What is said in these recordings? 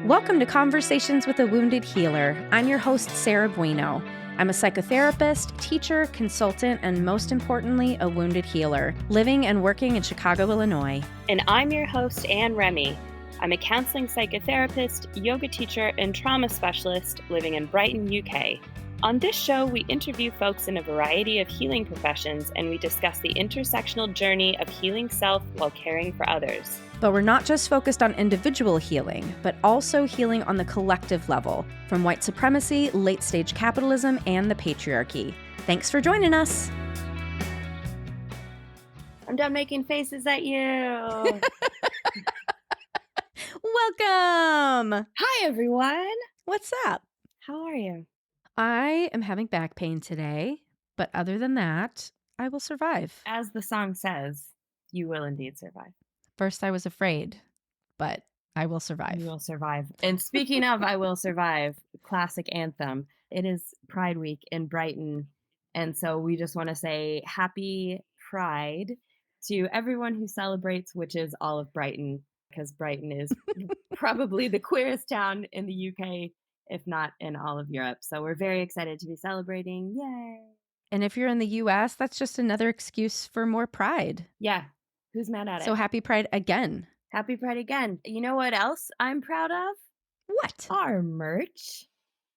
Welcome to Conversations with a Wounded Healer. I'm your host, Sarah Bueno. I'm a psychotherapist, teacher, consultant, and most importantly, a wounded healer, living and working in Chicago, Illinois. And I'm your host, Anne Remy. I'm a counseling psychotherapist, yoga teacher, and trauma specialist living in Brighton, UK. On this show, we interview folks in a variety of healing professions, and we discuss the intersectional journey of healing self while caring for others. But we're not just focused on individual healing, but also healing on the collective level, from white supremacy, late-stage capitalism, and the patriarchy. Thanks for joining us. I'm done making faces at you. Welcome! Hi, everyone. What's up? How are you? I am having back pain today, but other than that, I will survive. As the song says, you will indeed survive. First, I was afraid, but I will survive. You will survive. And speaking of I Will Survive, classic anthem, it is Pride Week in Brighton. And so we just want to say happy Pride to everyone who celebrates, which is all of Brighton, because Brighton is probably the queerest town in the UK, if not in all of Europe. So we're very excited to be celebrating. Yay. And if you're in the US, that's just another excuse for more pride. Yeah. Who's mad at it? So happy Pride again. Happy Pride again. You know what else I'm proud of? What? Our merch.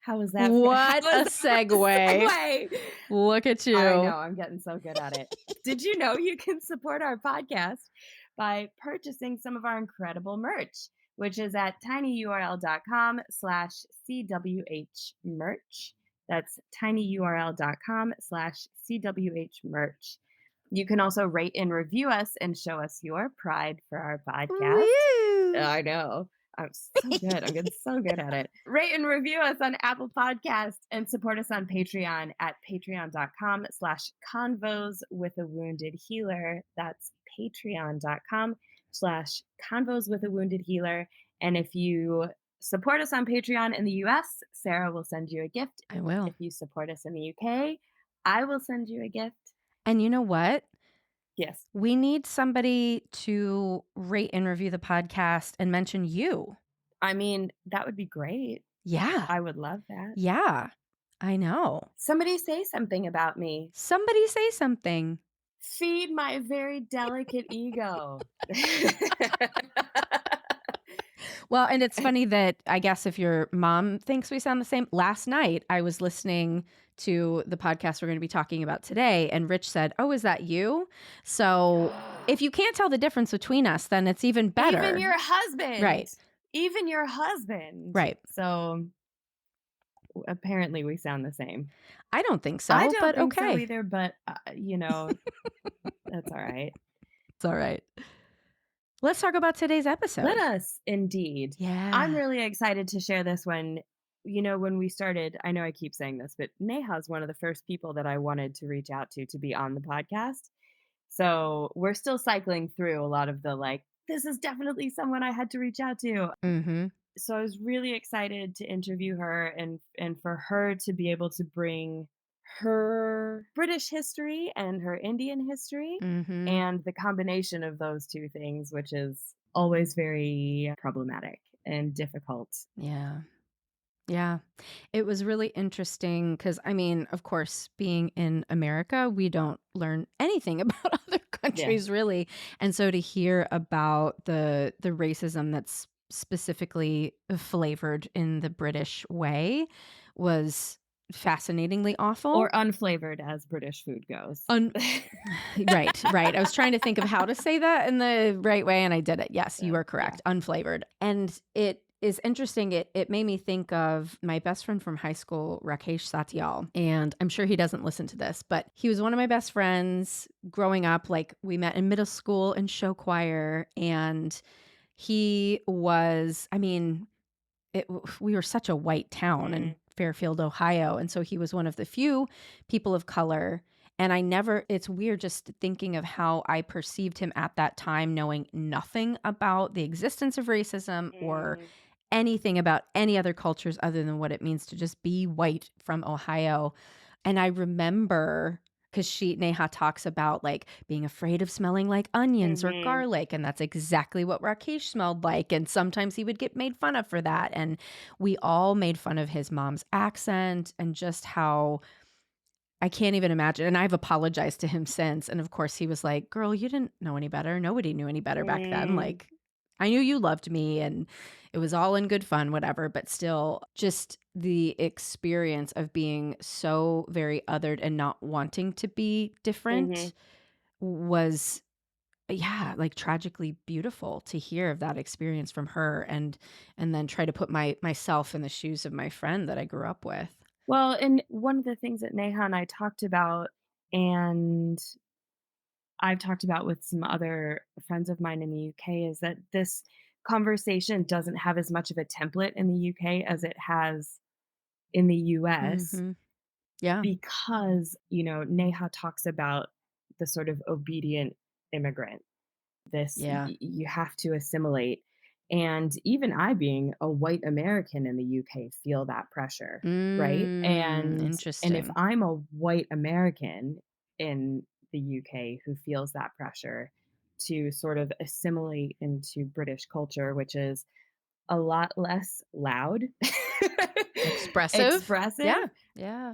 How was that? What a segue. Look at you. I know, I'm getting so good at it. Did you know you can support our podcast by purchasing some of our incredible merch, which is at tinyurl.com/CWHmerch. That's tinyurl.com/CWHmerch. You can also rate and review us and show us your pride for our podcast. Woo! I know. I'm so good. I'm getting so good at it. Rate and review us on Apple Podcasts and support us on Patreon at patreon.com/convoswithawoundedhealer. That's patreon.com/convoswithawoundedhealer. And if you support us on Patreon in the US, Sarah will send you a gift. I will. If you support us in the UK, I will send you a gift. And you know what? Yes. We need somebody to rate and review the podcast and mention you. I mean, that would be great. Yeah. I would love that. Yeah, I know. Somebody say something about me. Somebody say something. Feed my very delicate ego. Well, and it's funny that I guess if your mom thinks we sound the same, last night I was listening to the podcast we're going to be talking about today, and Rich said, "Oh, is that you?" So if you can't tell the difference between us, then it's even better. Even your husband. Right. Even your husband. Right. So apparently we sound the same. I don't think so, I don't but think okay. so either, but that's all right. It's all right. Let's talk about today's episode. Let us, indeed. Yeah. I'm really excited to share this one. You know, when we started, I know I keep saying this, but Neha is one of the first people that I wanted to reach out to be on the podcast. So we're still cycling through a lot of the this is definitely someone I had to reach out to. Mm-hmm. So I was really excited to interview her and for her to be able to bring her British history and her Indian history and the combination of those two things, which is always very problematic and difficult. Yeah. Yeah. It was really interesting because, I mean, of course, being in America, we don't learn anything about other countries really. And so to hear about the racism that's specifically flavored in the British way was fascinatingly awful. Or unflavored, as British food goes. Right. I was trying to think of how to say that in the right way, and I did it. Yes, you are correct. Yeah. Unflavored. And it is interesting. It made me think of my best friend from high school, Rakesh Satyal. And I'm sure he doesn't listen to this, but he was one of my best friends growing up. Like, we met in middle school in show choir, and he was, we were such a white town in Fairfield, Ohio. And so he was one of the few people of color. And it's weird just thinking of how I perceived him at that time, knowing nothing about the existence of racism or anything about any other cultures other than what it means to just be white from Ohio. And I remember because Neha talks about like being afraid of smelling like onions or Mhm. garlic. And that's exactly what Rakesh smelled like. And sometimes he would get made fun of for that. And we all made fun of his mom's accent and just how I can't even imagine, and I've apologized to him since, and of course, he was like, "Girl, you didn't know any better. Nobody knew any better back then, Mm. like, I knew you loved me, and it was all in good fun, whatever," but still, just the experience of being so very othered and not wanting to be different Mhm. was yeah, like, tragically beautiful to hear of that experience from her and then try to put myself in the shoes of my friend that I grew up with. Well, and one of the things that Neha and I talked about, and I've talked about with some other friends of mine in the UK, is that this conversation doesn't have as much of a template in the UK as it has in the US, Mhm. Yeah. because, Neha talks about the sort of obedient immigrant. This Yeah. you have to assimilate. And even I, being a white American in the UK, feel that pressure, right? And if Interesting. I'm a white American in the UK who feels that pressure to sort of assimilate into British culture, which is a lot less loud, Expressive? Yeah. expressive, Yeah.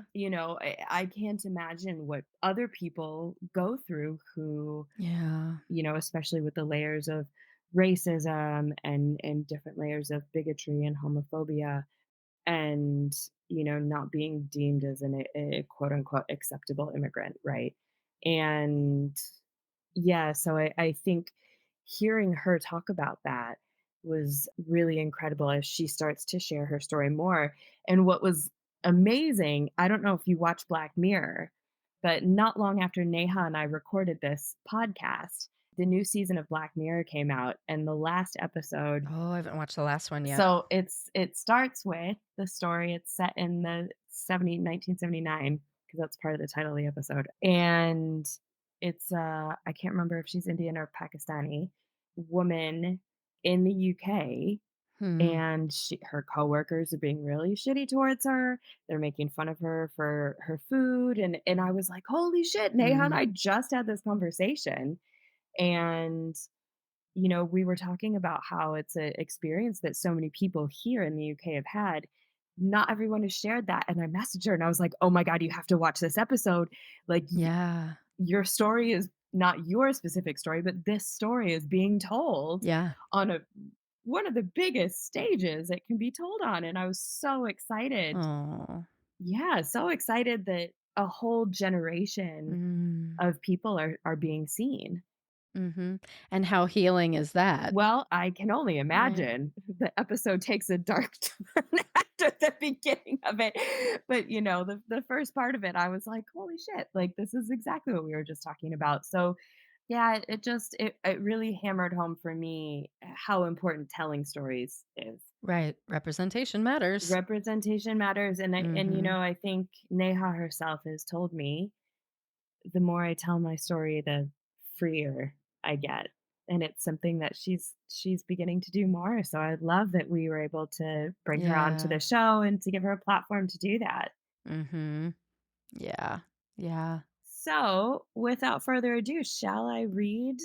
I can't imagine what other people go through who, Yeah. especially with the layers of racism and different layers of bigotry and homophobia, and not being deemed as a quote unquote acceptable immigrant, right? And yeah, so I think hearing her talk about that was really incredible as she starts to share her story more. And what was amazing, I don't know if you watch Black Mirror, but not long after Neha and I recorded this podcast, the new season of Black Mirror came out, and the last episode, Oh, I haven't watched the last one yet. so it starts with the story. It's set in the 1979, because that's part of the title of the episode. And it's I can't remember if she's Indian or Pakistani woman in the UK, Hmm. and her coworkers are being really shitty towards her. They're making fun of her for her food, and I was like, "Holy shit, Neha and Mm. I just had this conversation." And we were talking about how it's an experience that so many people here in the UK have had. Not everyone has shared that. And I messaged her and I was like, oh my God, you have to watch this episode. Like, Yeah. your story is not your specific story, but this story is being told Yeah. on one of the biggest stages it can be told on. And I was so excited. Oh. Yeah, so excited that a whole generation Mm. of people are being seen. Mhm. And how healing is that? Well, I can only Right. imagine the episode takes a dark turn after the beginning of it. But, the first part of it, I was like, "Holy shit, like, this is exactly what we were just talking about." So, yeah, it really hammered home for me how important telling stories is. Right. Representation matters. Representation matters, Mhm. I think Neha herself has told me the more I tell my story, the freer I get. And it's something that she's beginning to do more. So I love that we were able to bring her onto Yeah. the show and to give her a platform to do that. Mhm. Yeah. Yeah. So, without further ado, shall I read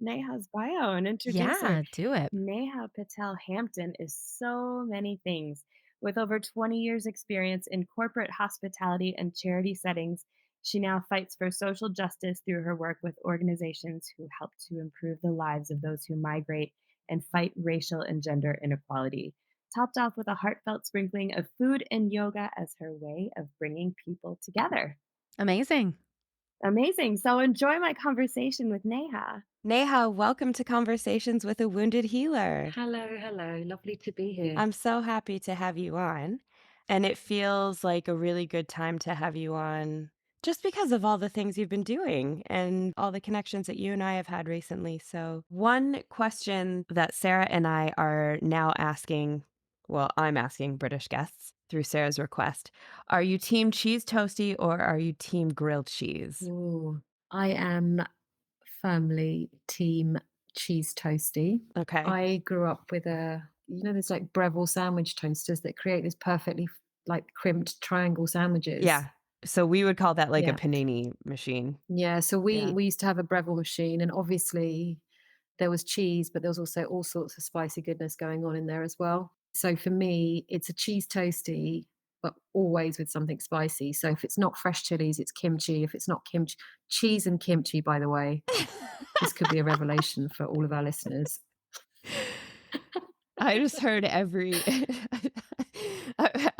Neha's bio and introduce her? Yeah, do it. Neha Patel Hampton is so many things. With over 20 years' experience in corporate hospitality and charity settings, she now fights for social justice through her work with organizations who help to improve the lives of those who migrate and fight racial and gender inequality. Topped off with a heartfelt sprinkling of food and yoga as her way of bringing people together. Amazing. Amazing. So enjoy my conversation with Neha. Neha, welcome to Conversations with a Wounded Healer. Hello, hello. Lovely to be here. I'm so happy to have you on. And it feels like a really good time to have you on just because of all the things you've been doing and all the connections that you and I have had recently. So, one question that Sarah and I are now asking, well, I'm asking British guests through Sarah's request, are you team cheese toasty or are you team grilled cheese? Ooh, I am firmly team cheese toasty. Okay. I grew up with there's like Breville sandwich toasters that create this perfectly like crimped triangle sandwiches. Yeah. So we would call that like a Yeah. panini machine. Yeah, so Yeah. we used to have a Breville machine, and obviously there was cheese, but there was also all sorts of spicy goodness going on in there as well. So for me, it's a cheese toasty, but always with something spicy. So if it's not fresh chilies, it's kimchi. If it's not kimchi, cheese and kimchi, by the way, this could be a revelation for all of our listeners. I just heard every I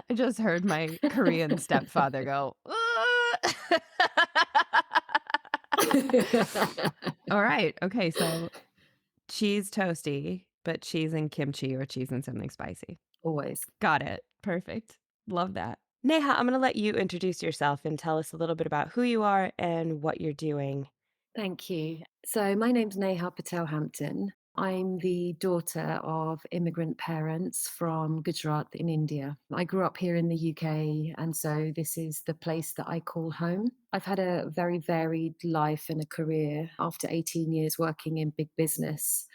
I just heard my Korean stepfather go, "Ah." All right. Okay, so cheese toasty, but cheese and kimchi or cheese and something spicy. Always. Got it. Perfect. Love that. Neha, I'm going to let you introduce yourself and tell us a little bit about who you are and what you're doing. Thank you. So, my name's Neha Patel Hampton. I'm the daughter of immigrant parents from Gujarat in India. I grew up here in the UK, and so this is the place that I call home. I've had a very varied life and a career. After 18 years working in big business,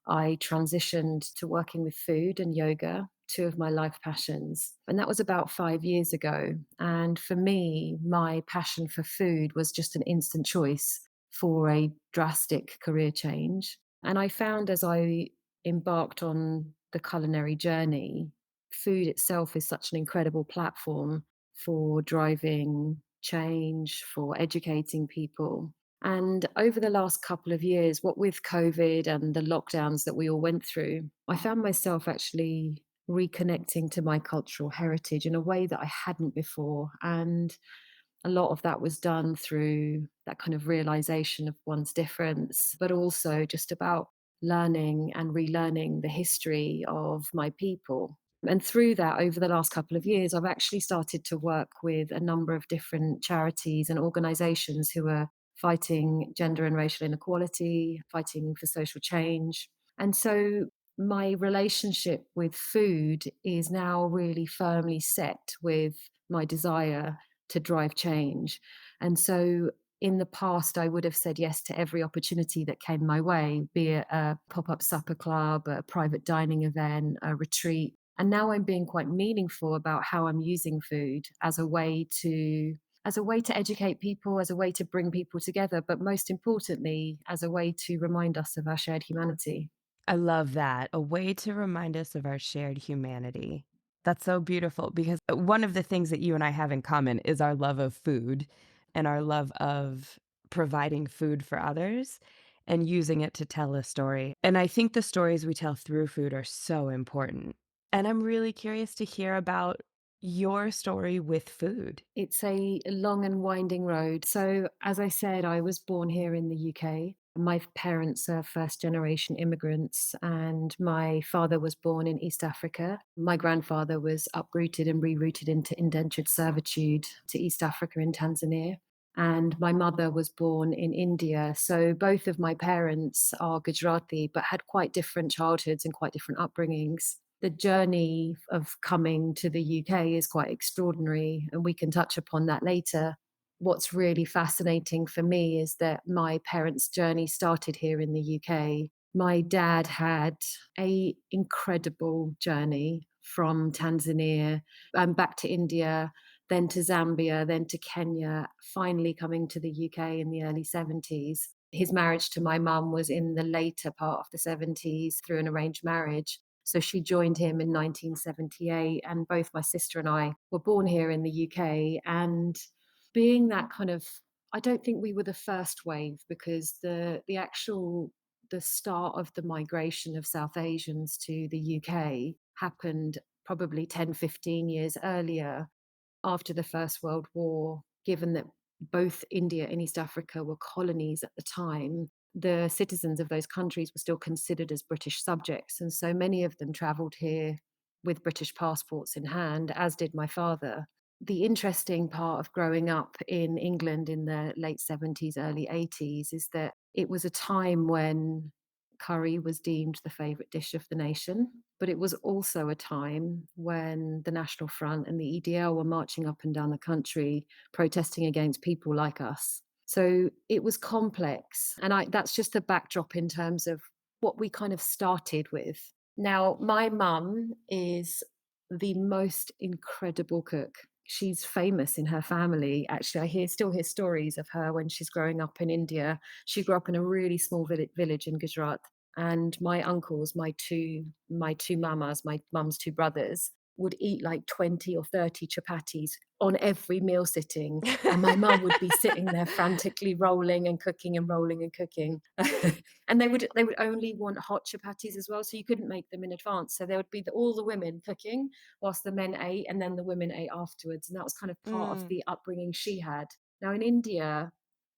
I transitioned to working with food and yoga, two of my life passions. And that was about 5 years ago. And for me, my passion for food was just an instant choice for a drastic career change. And I found as I embarked on the culinary journey, food itself is such an incredible platform for driving change, for educating people. And over the last couple of years, what with COVID and the lockdowns that we all went through, I found myself actually reconnecting to my cultural heritage in a way that I hadn't before. And a lot of that was done through that kind of realization of one's difference, but also just about learning and relearning the history of my people. And through that, over the last couple of years, I've actually started to work with a number of different charities and organizations who are fighting gender and racial inequality, fighting for social change. And so my relationship with food is now really firmly set with my desire to drive change. And so in the past, I would have said yes to every opportunity that came my way, be it a pop up supper club, a private dining event, a retreat. And now I'm being quite meaningful about how I'm using food as a way to educate people, as a way to bring people together, but most importantly, as a way to remind us of our shared humanity. I love that. A way to remind us of our shared humanity. That's so beautiful because one of the things that you and I have in common is our love of food and our love of providing food for others and using it to tell a story. And I think the stories we tell through food are so important. And I'm really curious to hear about your story with food. It's a long and winding road. So, as I said, I was born here in the UK. My parents are first generation immigrants, and my father was born in East Africa. My grandfather was uprooted and rerouted into indentured servitude to East Africa in Tanzania. And my mother was born in India. So both of my parents are Gujarati, but had quite different childhoods and quite different upbringings. The journey of coming to the UK is quite extraordinary, and we can touch upon that later. What's really fascinating for me is that my parents' journey started here in the UK. My dad had a incredible journey from Tanzania back to India, then to Zambia, then to Kenya, finally coming to the UK in the early 70s. His marriage to my mum was in the later part of the 70s through an arranged marriage. So she joined him in 1978, and both my sister and I were born here in the UK. And being that kind of, I don't think we were the first wave, because the start of the migration of South Asians to the UK happened probably 10, 15 years earlier, after the First World War. Given that both India and East Africa were colonies at the time, the citizens of those countries were still considered as British subjects. And so many of them traveled here with British passports in hand, as did my father. The interesting part of growing up in England in the late 70s, early 80s is that it was a time when curry was deemed the favourite dish of the nation. But it was also a time when the National Front and the EDL were marching up and down the country protesting against people like us. So it was complex. And that's just a backdrop in terms of what we kind of started with. Now, my mum is the most incredible cook. she's famous in her family. Actually, still hear stories of her when she's growing up in India. She grew up in a really small village in Gujarat, and my uncles, my two mamas, my mum's two brothers, would eat like 20 or 30 chapatis on every meal sitting, and my mum would be sitting there frantically rolling and cooking and rolling and cooking. And they would only want hot chapatis as well, so you couldn't make them in advance. So there would be all the women cooking whilst the men ate, and then the women ate afterwards. And that was kind of part of Mm. the upbringing she had. Now in India,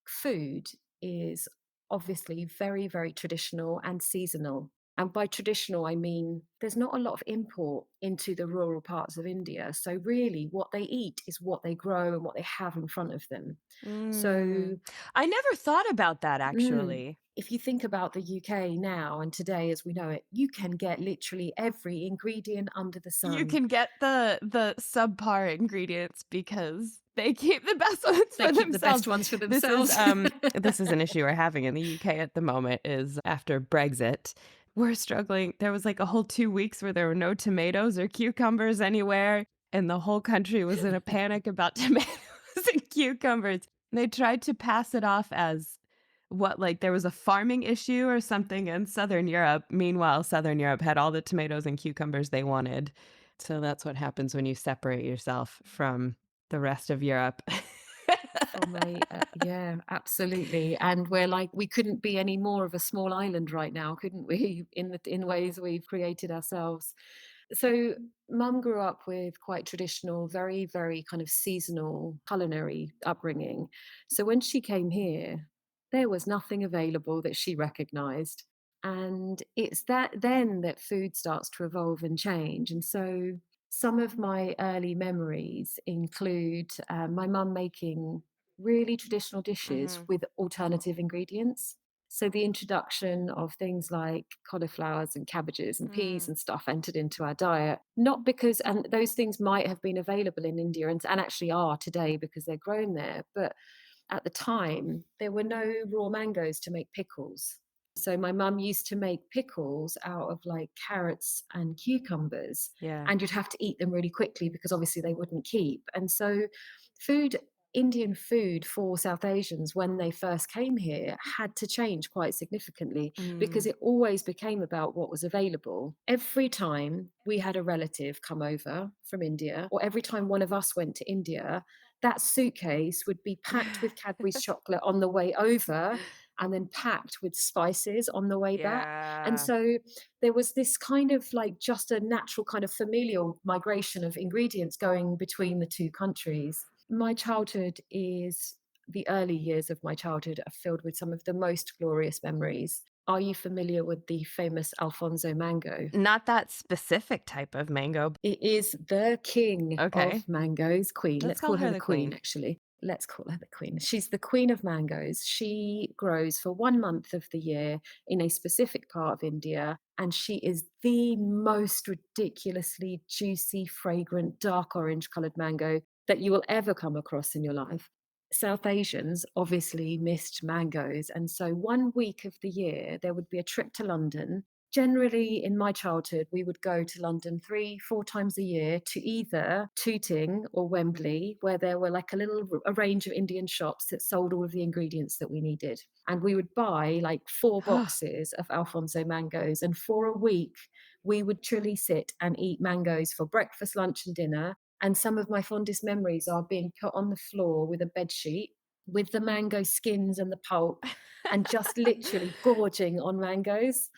food is obviously very, very traditional and seasonal. And by traditional, I mean there's not a lot of import into the rural parts of India. So, really, what they eat is what they grow and what they have in front of them. So, Mm. I never thought about that mm, actually. if you think about the UK now and today as we know it, you can get literally every ingredient under the You sun. can get the subpar ingredients because they keep the best ones They for keep the best themselves. ones for This is themselves. this is an issue we're having in the UK at the moment is after Brexit. We're struggling. There was like a whole 2 weeks where there were no tomatoes or cucumbers anywhere, and the whole country was in a panic about tomatoes and cucumbers. And they tried to pass it off as what, like there was a farming issue or something in Southern Europe. Meanwhile, Southern Europe had all the tomatoes and cucumbers they wanted. So that's what happens when you separate yourself from the rest of Europe. From a yeah, absolutely. And we're like, we couldn't be any more of a small island right now, couldn't we? In ways we've created ourselves. So mum grew up with quite traditional, very, very kind of seasonal culinary upbringing. So when she came here, there was nothing available that she recognized. And it's that then that food starts to evolve and change. And so some of my early memories include my mum making really traditional dishes Mhm. with alternative ingredients. So the introduction of things like cauliflowers and cabbages and peas Mm. and stuff entered into our diet, not because, and those things might have been available in India and actually are today because they're grown there, but at the time, there were no raw mangoes to make pickles. So my mum used to make pickles out of like carrots and cucumbers, Yeah. and you'd have to eat them really quickly because obviously they wouldn't keep. And so food Indian food for South Asians when they first came here had to change quite significantly because Mm. it always became about what was available. Every time we had a relative come over from India, or every time one of us went to India, that suitcase would be packed with Cadbury's chocolate on the way over and then packed with spices on the way back. And Yeah. so there was this kind of like just a natural kind of familial migration of ingredients going between the two countries. My childhood is the early years of my childhood are filled with some of the most glorious memories. Are you familiar with the famous Alfonso mango? Not that specific type of mango. It is the king Okay. of mangoes, queen. Let's Let's call call her her the the queen, queen. actually. Let's call her the queen. She's the queen of mangoes. She grows for 1 month of the year in a specific part of India, and she is the most ridiculously juicy, fragrant, dark orange colored mango that you will ever come across in your life. South Asians obviously missed mangoes, and so 1 week of the year there would be a trip to London. Generally, in my childhood, we would go to London 3, 4 times a year to either Tooting or Wembley, where there were like a range of Indian shops that sold all of the ingredients that we needed. And we would buy like 4 boxes of Alfonso mangoes. And for a week, we would truly sit and eat mangoes for breakfast, lunch, and dinner. And some of my fondest memories are being put on the floor with a bed sheet with the mango skins and the pulp and just literally gorging on mangoes.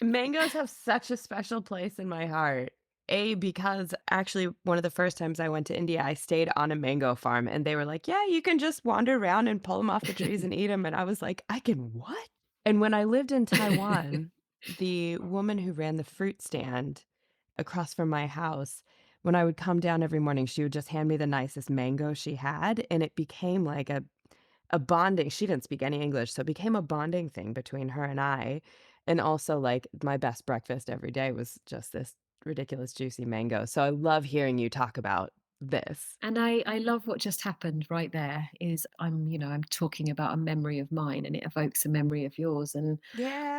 Mangoes have such a special place in my heart. A, because actually one of the first times I went to India, I stayed on a mango farm and they were like, yeah, you can just wander around and pull them off the trees and eat them. And I was like, I can what? And when I lived in Taiwan, the woman who ran the fruit stand across from my house, when I would come down every morning, she would just hand me the nicest mango she had. And it became like a bonding. She didn't speak any English, so it became a bonding thing between her and I. And also, like, my best breakfast every day was just this ridiculous juicy mango. So I love hearing you talk about this. And I love what just happened right there is I'm talking about a memory of mine and it evokes a memory of yours. And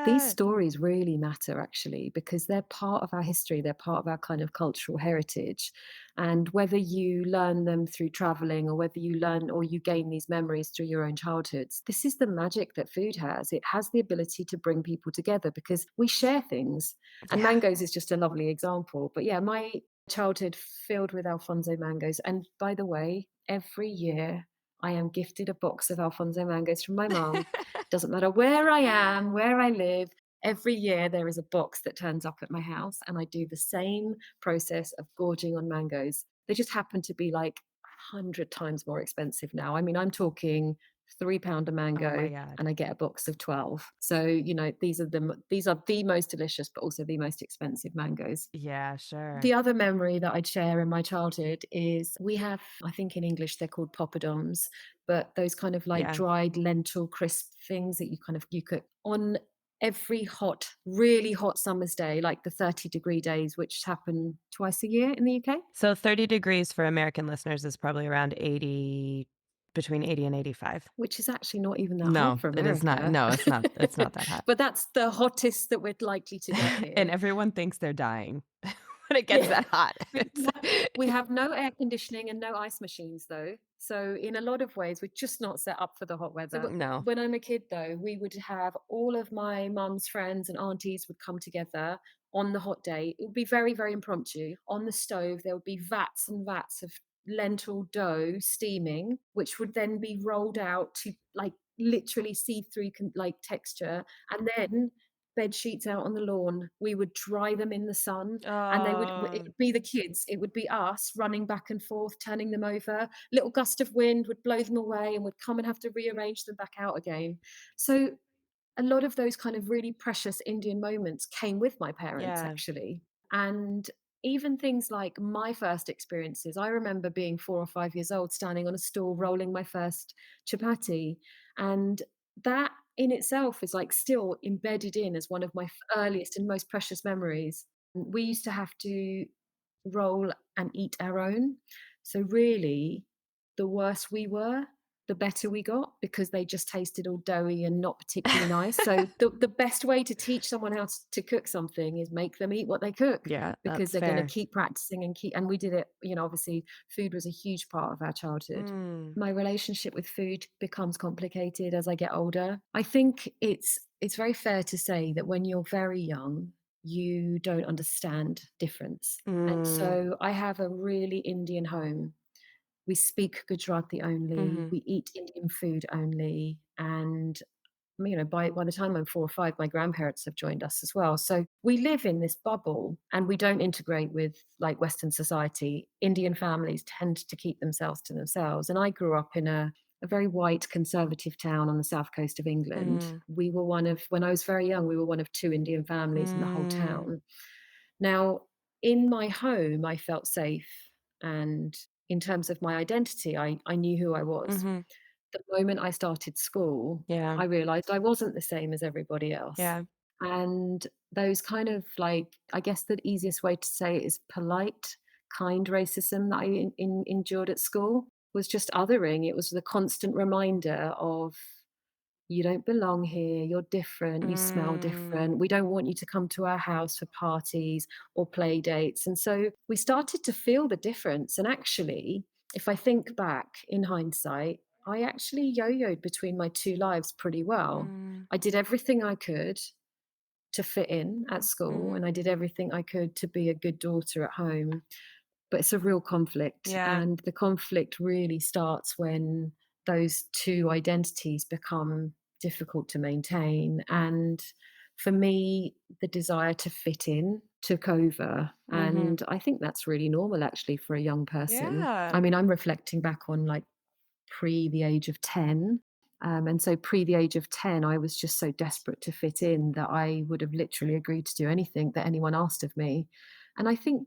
these Yeah. stories really matter actually because they're part of our history, they're part of our kind of cultural heritage. And whether you learn them through traveling or whether you learn or you gain these memories through your own childhoods, this is the magic that food has. It has the ability to bring people together because we share things. And Yeah. mangoes is just a lovely example. But yeah, my childhood filled with Alfonso mangoes. And by the way, every year I am gifted a box of Alfonso mangoes from my mum. Doesn't matter where I am, where I live. Every year there is a box that turns up at my house, and I do the same process of gorging on mangoes. They just happen to be like 100 times more expensive now. I mean, I'm talking £3 a Oh my mango, God. and I get a box of 12. So, these are the most delicious, but also the most expensive mangoes. Yeah, sure. The other memory that I'd share in my childhood is we have, I think in English they're called poppadoms, but those kind of like Yeah. dried lentil crisp things that you cook on every hot, really hot summer's day, like the 30-degree days, which happen twice a year in the UK, So 30 degrees for American listeners is probably around between 80 and 85. which is actually not even that hot No, for it is not. America. No, it's not. It's not that hot. But that's the hottest that we're likely to get And here. everyone thinks they're dying when it gets Yeah. that hot. We we have we have no air conditioning and no ice machines though. So in a lot of ways, we're just not set up for the hot weather. No. When I'm a kid though, we would have all of my mum's friends and aunties would come together on the hot day. It would be very, very impromptu. On the stove, there would be vats and vats of lentil dough steaming, which would then be rolled out to like literally see-through like texture. And then bed sheets out on the lawn. We would dry them in the sun and it Oh, would be the kids, it would be us running back and forth, turning them over. Little gust of wind would blow them away and would come and have to rearrange them back out again. So a lot of those kind of really precious Indian moments came with my parents yeah. actually. And even things like my first experiences, I remember being 4 or 5 years old, standing on a stool, rolling my first chapati. And that in itself is like still embedded in as one of my earliest and most precious memories. We used to have to roll and eat our own. So really, the worse we were, the better we got because they just tasted all doughy and not particularly nice. So the best way to teach someone how to cook something is make them eat what they cook Yeah, because that's they're going to fair. keep practicing and we did it, obviously food was a huge part of our childhood. Mm, My relationship with food becomes complicated as I get older. I think it's very fair to say that when you're very young, you don't understand difference. And mm, so I have a really Indian home. We speak Gujarati only, mhm. we eat Indian food only, and by the time I'm 4 or 5, my grandparents have joined us as well. So we live in this bubble and we don't integrate with like Western society. Indian families tend to keep themselves to themselves. And I grew up in a very white conservative town on the south coast of England. Mm, When I was very young, we were one of 2 Indian families in the whole mm, town. Now, in my home, I felt safe. And in terms of my identity, I knew who I was. mhm. The moment I started school, Yeah, I realized I wasn't the same as everybody else. yeah. And those kind of like, I guess the easiest way to say it is polite, kind racism that I endured at school was just othering. It was the constant reminder of you don't belong here, you're different, you smell Mm, different, we don't want you to come to our house for parties or play dates. And so we started to feel the difference. And actually, if I think back in hindsight, I actually yo-yoed between my 2 lives pretty well. mm, I did everything I could to fit in at school, mhm. and I did everything I could to be a good daughter at home. But it's a real conflict, Yeah, and the conflict really starts when those two identities become difficult to maintain. And for me, the desire to fit in took over. mhm. And I think that's really normal actually for a young person. Yeah. I mean, I'm reflecting back on like pre the age of 10. And so, pre the age of 10, I was just so desperate to fit in that I would have literally agreed to do anything that anyone asked of me. And I think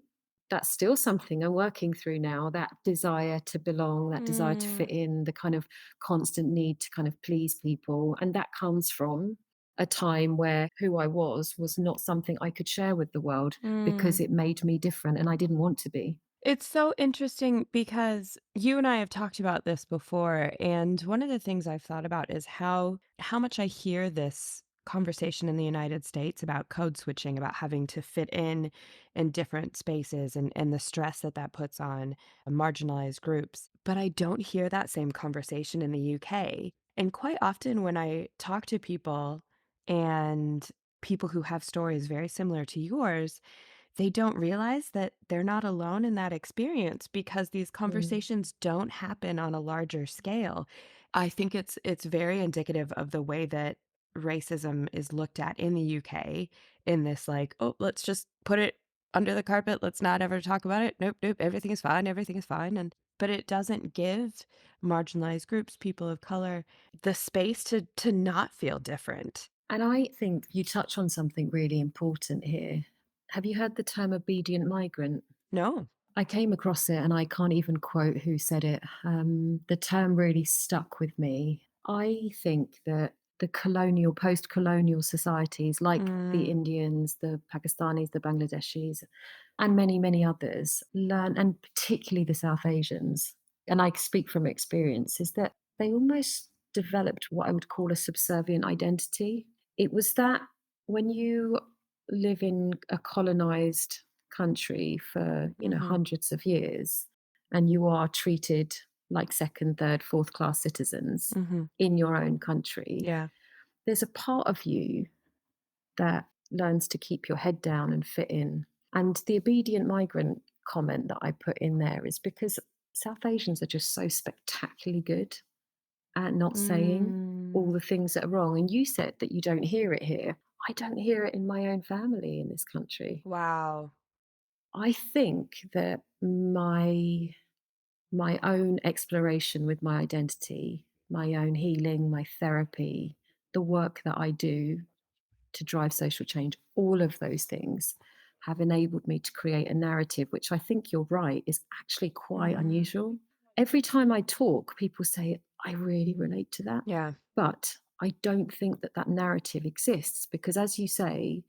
that's still something I'm working through now, that desire to belong, that desire to Mm, fit in, the kind of constant need to kind of please people. And that comes from a time where who I was not something I could share with the world because mm. it made me different and I didn't want to be. It's so interesting because you and I have talked about this before, and one of the things I've thought about is how much I hear this conversation in the United States about code switching, about having to fit in different spaces and the stress that that puts on marginalized groups. But I don't hear that same conversation in the UK. And quite often when I talk to people and people who have stories very similar to yours, they don't realize that they're not alone in that experience because these Mm. conversations don't happen on a larger scale. I think it's very indicative of the way that racism is looked at in the UK in this like, oh, let's just put it under the carpet. Let's not ever talk about it. Nope, nope, everything is fine, everything is fine. And but it doesn't give marginalized groups, people of color, the space to not feel different. And I think you touch on something really important here. Have you heard the term obedient migrant? No. I came across it and I can't even quote who said it. The term really stuck with me. I think that the colonial, post colonial societies like the Mm, Indians, the Pakistanis, the Bangladeshis, and many, many others learn, and particularly the South Asians, and I speak from experience, is that they almost developed what I would call a subservient identity. It was that when you live in a colonized country for, mhm, hundreds of years, and you are treated like second, third, fourth class citizens mhm. in your own country, Yeah. there's a part of you that learns to keep your head down and fit in. And the obedient migrant comment that I put in there is because South Asians are just so spectacularly good at not saying all Mm. the things that are wrong. And you said that you don't hear it here. I don't hear it in my own family in this country. Wow. I think that my own exploration with my identity, my own healing, my therapy, the work that I do to drive social change, all of those things have enabled me to create a narrative, which I think you're right, is actually quite Mm. unusual. Every time I talk, people say, I really relate to that. Yeah. But I don't think that that narrative exists because, as you say,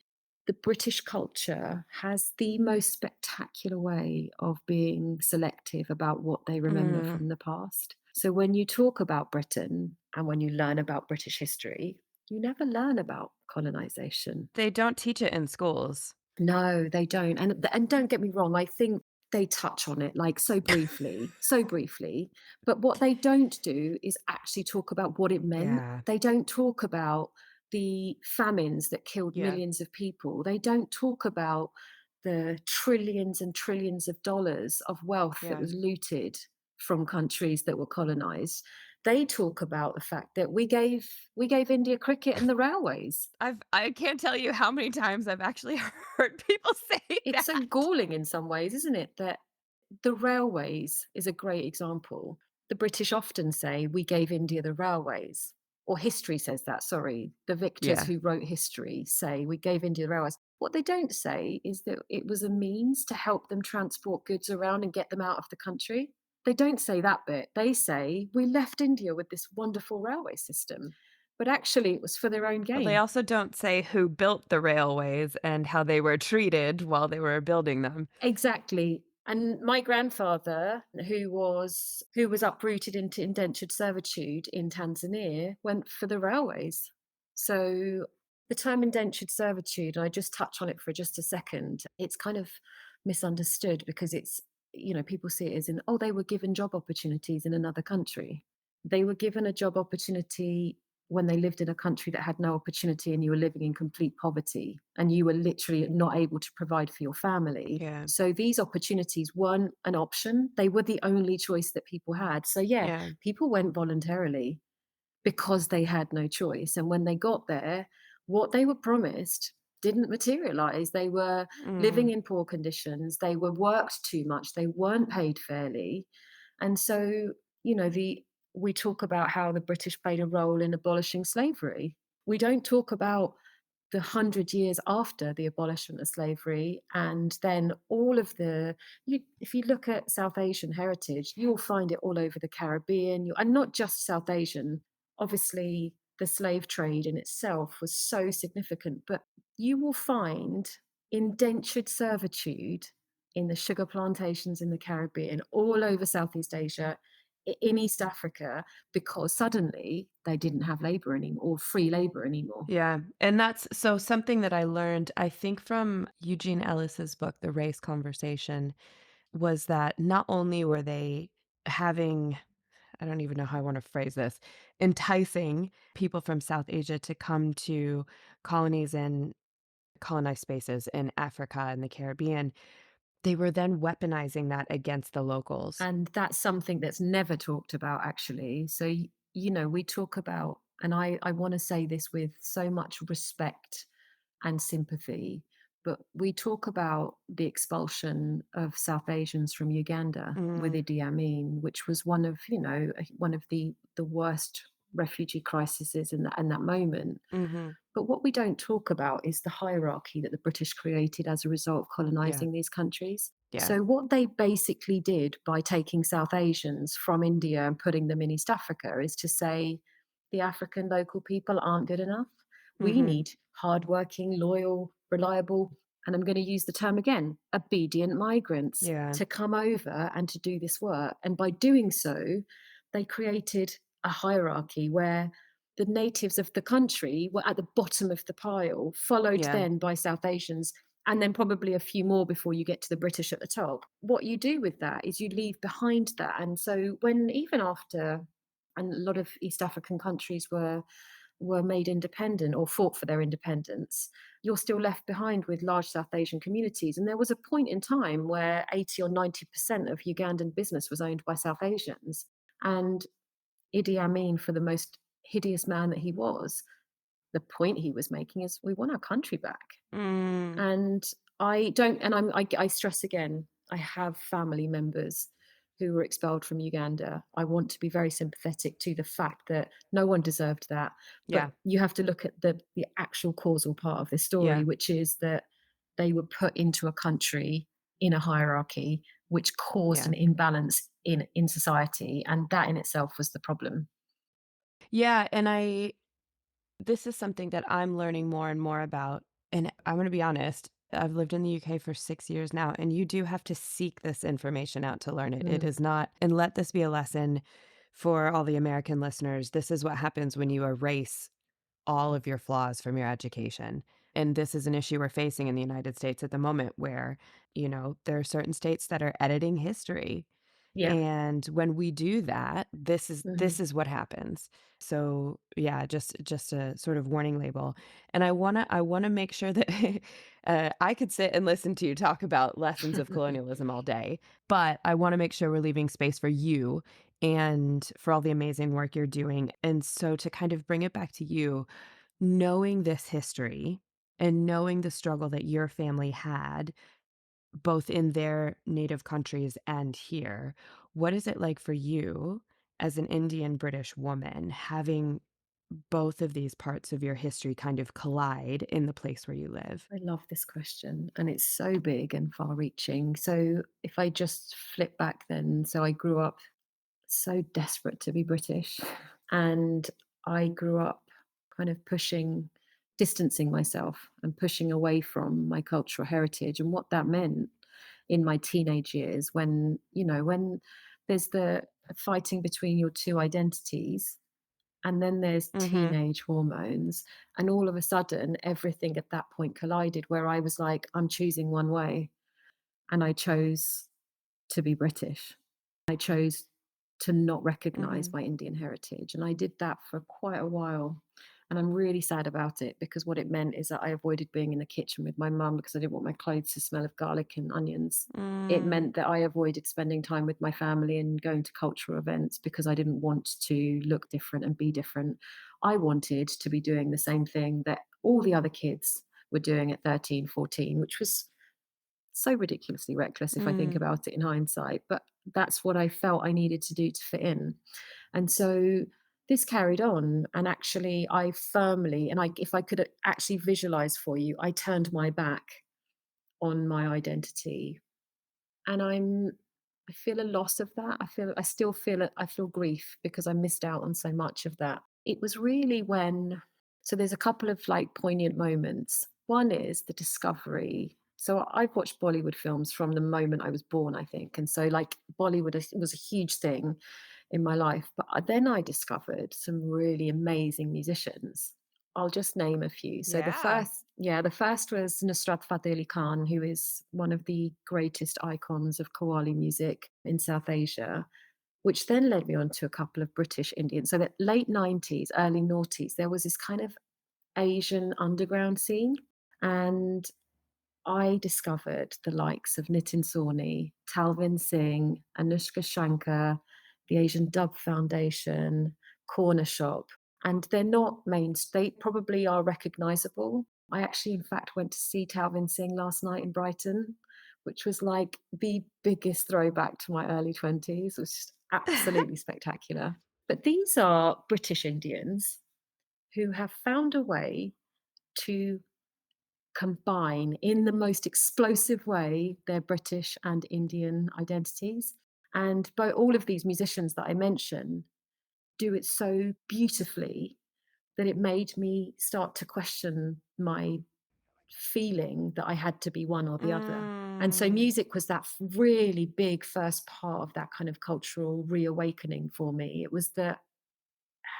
the British culture has the most spectacular way of being selective about what they remember Mm. from the past. So when you talk about Britain and when you learn about British history, you never learn about colonization. They don't teach it in schools. No, they don't. And don't get me wrong, I think they touch on it like so briefly. But what they don't do is actually talk about what it meant. Yeah. They don't talk about the famines that killed Yeah. millions of people. They don't talk about the trillions and trillions of dollars of wealth that Yeah. was looted from countries that were colonized. They talk about the fact that we gave India cricket and the railways. I can't tell you how many times I've actually heard people say It's so that. galling in some ways, isn't it? That the railways is a great example. The British often say, we gave India the railways, or history says that, sorry. The victors Yeah. who wrote history say, we gave India the railways. What they don't say is that it was a means to help them transport goods around and get them out of the country. They don't say that bit. They say, we left India with this wonderful railway system. But actually, it was for their own Well, they gain. also don't say who built the railways and how they were treated while they were building them. Exactly. And my grandfather, who was uprooted into indentured servitude in Tanzania, went for the railways. So the term indentured servitude, and I just touch on it for just a second, it's kind of misunderstood because people see it as in, oh, they were given job opportunities in another country. They were given a job opportunity when they lived in a country that had no opportunity and you were living in complete poverty and you were literally not able to provide for your family. Yeah. So these opportunities weren't an option. They were the only choice that people had. So yeah, Yeah. people went voluntarily because they had no choice. And when they got there, what they were promised didn't materialize. They were living Mm. in poor conditions. They were worked too much. They weren't paid fairly. And so, we talk about how the British played a role in abolishing slavery. We don't talk about the 100 years after the abolishment of slavery and then all of if you look at South Asian heritage, you'll find it all over the Caribbean, and not just South Asian. Obviously, the slave trade in itself was so significant, but you will find indentured servitude in the sugar plantations in the Caribbean, all over Southeast Asia, in East Africa, because suddenly they didn't have labor anymore or free labor anymore. Yeah. And that's so something that I learned, I think, from Eugene Ellis's book, The Race Conversation, was that not only were they having, I don't even know how I want to phrase this, enticing people from South Asia to come to colonies and colonized spaces in Africa and the Caribbean, they were then weaponizing that against the locals. And that's something that's never talked about, actually. So, you know, we talk about, and I want to say this with so much respect and sympathy, but we talk about the expulsion of South Asians from Uganda with Mm, Idi Amin, which was one of, you know, one of the worst refugee crises in that moment. mhm. But what we don't talk about is the hierarchy that the British created as a result of Yeah. colonizing these countries. Yeah. So, what they basically did by taking South Asians from India and putting them in East Africa is to say the African local people aren't good enough. We Mhm. need hardworking, loyal, reliable, and I'm going to use the term again, obedient migrants Yeah. to come over and to do this work. And by doing so, they created a hierarchy where the natives of the country were at the bottom of the pile, followed Yeah. then by South Asians, and then probably a few more before you get to the British at the top. What you do with that is you leave behind that. And so when even after, and a lot of East African countries were made independent or fought for their independence, you're still left behind with large South Asian communities. And there was a point in time where 80 or 90% of Ugandan business was owned by South Asians. And Idi Amin, for the most hideous man that he was, the point he was making is we want our country back. Mm. And I don't, and I stress again, I have family members who were expelled from Uganda. I want to be very sympathetic to the fact that no one deserved that. Yeah. But you have to look at the actual causal part of this story, Yeah. which is that they were put into a country in a hierarchy, which caused Yeah. an imbalance in society. And that in itself was the problem. Yeah, and this is something that I'm learning more and more about, and I'm gonna be honest, I've lived in the UK for 6 years now, and you do have to seek this information out to learn it. It Mm. is not, and let this be a lesson for all the American listeners. This is what happens when you erase all of your flaws from your education. And this is an issue we're facing in the United States at the moment where, there are certain states that are editing history. Yeah. And when we do that, this is Mhm. this is what happens. So, yeah, just a sort of warning label. And I wanna make sure that I could sit and listen to you talk about lessons of colonialism all day, but I wanna make sure we're leaving space for you and for all the amazing work you're doing. And so to kind of bring it back to you, knowing this history and knowing the struggle that your family had both in their native countries and here, what is it like for you as an Indian British woman having both of these parts of your history kind of collide in the place where you live? I love this question, and it's so big and far reaching. So, if I just flip back then, so I grew up so desperate to be British, and I grew up kind of distancing myself and pushing away from my cultural heritage and what that meant in my teenage years when, when there's the fighting between your two identities and then there's Mhm. teenage hormones. And all of a sudden, everything at that point collided where I was like, I'm choosing one way. And I chose to be British. I chose to not recognize Mhm. my Indian heritage. And I did that for quite a while. And I'm really sad about it because what it meant is that I avoided being in the kitchen with my mum because I didn't want my clothes to smell of garlic and onions. It Mm. meant that I avoided spending time with my family and going to cultural events because I didn't want to look different and be different. I wanted to be doing the same thing that all the other kids were doing at 13, 14, which was so ridiculously reckless if I think Mm. about it in hindsight. But that's what I felt I needed to do to fit in. And so this carried on. And actually, I firmly, and if I could actually visualize for you, I turned my back on my identity. And I feel a loss of that. I still feel it. I feel grief because I missed out on so much of that. It was really when, so there's a couple of like poignant moments. One is the discovery So I've watched Bollywood films from the moment I was born, I think. And so, like, Bollywood was a huge thing in my life. But then I discovered some really amazing musicians. I'll just name a few. So Yeah. the first was Nusrat Fateh Ali Khan, who is one of the greatest icons of Qawwali music in South Asia, which then led me on to a couple of British Indians. So that late 90s, early noughties, there was this kind of Asian underground scene. And I discovered the likes of Nitin Sawhney, Talvin Singh, Anushka Shankar, the Asian Dub Foundation, Corner Shop, and they're not main. They probably are recognizable. I actually, in fact, went to see Talvin Singh last night in Brighton, which was like the biggest throwback to my early 20s. It was just absolutely spectacular. But these are British Indians who have found a way to combine in the most explosive way their British and Indian identities. And by all of these musicians that I mention do it so beautifully that it made me start to question my feeling that I had to be one or the other. And so Mm. music was that really big first part of that kind of cultural reawakening for me. It was that,